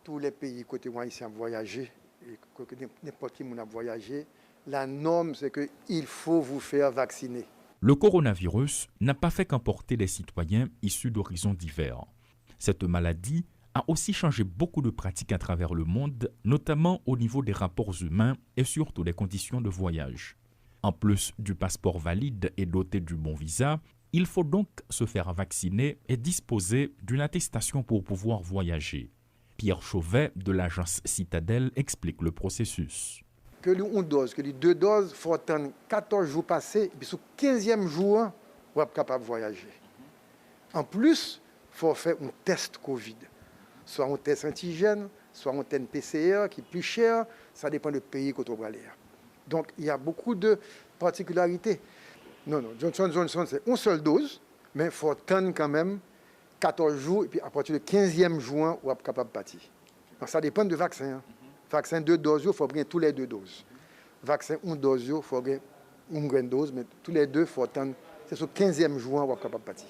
tous les pays côté haïtien voyager, et n'importe qui a voyagé, la norme c'est qu'il faut vous faire vacciner. Le coronavirus n'a pas fait qu'emporter des citoyens issus d'horizons divers. Cette maladie a aussi changé beaucoup de pratiques à travers le monde, notamment au niveau des rapports humains et surtout des conditions de voyage. En plus du passeport valide et doté du bon visa, il faut donc se faire vacciner et disposer d'une attestation pour pouvoir voyager. Pierre Chauvet de l'agence Citadelle explique le processus. Que une dose, que les 2 doses, il faut attendre 14 jours passés, et puis sur le 15e jour, on va être capable de voyager. En plus, il faut faire un test Covid. Soit un test antigène, soit un test PCR qui est plus cher, ça dépend du pays qu'on va aller. Donc il y a beaucoup de particularités. Non, Johnson, c'est une seule dose, mais il faut attendre quand même 14 jours, et puis à partir du 15e juin, on va être capable de partir. Donc ça dépend du vaccin. Vaccin 2 doses, il faut prendre tous les 2 doses. Vaccin 1 dose, il faut prendre une grande dose, mais tous les 2, il faut attendre. C'est sur le 15e juin, on va être capable de partir.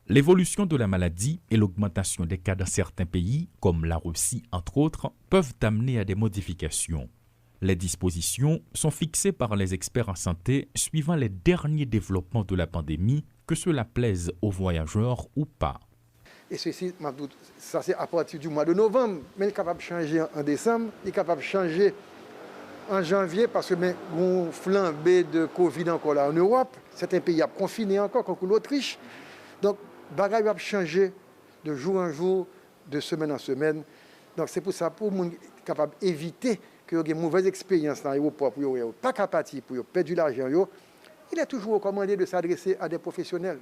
L'évolution de la maladie et l'augmentation des cas dans certains pays, comme la Russie entre autres, peuvent amener à des modifications. Les dispositions sont fixées par les experts en santé suivant les derniers développements de la pandémie, que cela plaise aux voyageurs ou pas. Et ceci, ça c'est à partir du mois de novembre, mais il est capable de changer en décembre, il est capable de changer en janvier parce que on flambé de Covid encore là en Europe, certains pays ont confiné encore, comme l'Autriche. Donc, bagaille va changer de jour en jour, de semaine en semaine. Donc, c'est pour ça, pour les gens capables d'éviter qu'il y ait une mauvaise expérience dans l'aéroport, pour ne pas partir, pour perdre de l'argent, il est toujours recommandé de s'adresser à des professionnels.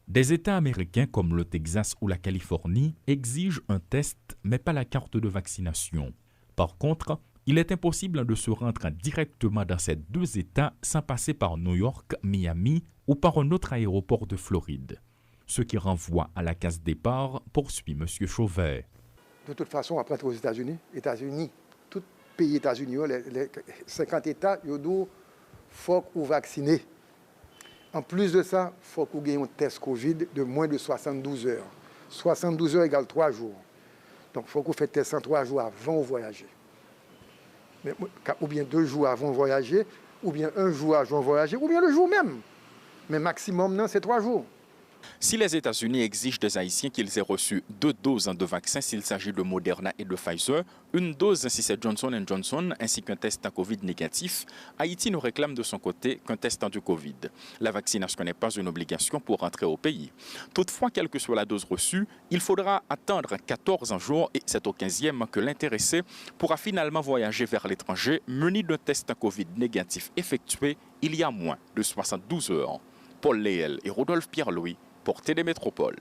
Des États américains comme le Texas ou la Californie exigent un test, mais pas la carte de vaccination. Par contre, il est impossible de se rendre directement dans ces 2 États sans passer par New York, Miami ou par un autre aéroport de Floride. Ce qui renvoie à la case départ, poursuit M. Chauvet. De toute façon, après aux États-Unis, tout pays États-Unis, les 50 États, il faut qu'on vaccine. En plus de ça, il faut qu'on ait un test Covid de moins de 72 heures. 72 heures égale 3 jours. Donc, il faut qu'on fasse le test en 3 jours avant de voyager. Mais, ou bien 2 jours avant de voyager, ou bien 1 jour avant de voyager, ou bien le jour même. Mais maximum, non, c'est 3 jours. Si les États-Unis exigent des Haïtiens qu'ils aient reçu 2 doses de vaccin s'il s'agit de Moderna et de Pfizer, 1 dose si c'est Johnson & Johnson, ainsi qu'un test à Covid négatif, Haïti nous réclame de son côté qu'un test du Covid. La vaccination n'est pas une obligation pour rentrer au pays. Toutefois, quelle que soit la dose reçue, il faudra attendre 14 jours et c'est au 15e que l'intéressé pourra finalement voyager vers l'étranger muni d'un test à Covid négatif effectué il y a moins de 72 heures. Paul Léel et Rodolphe Pierre-Louis pour Télémétropole.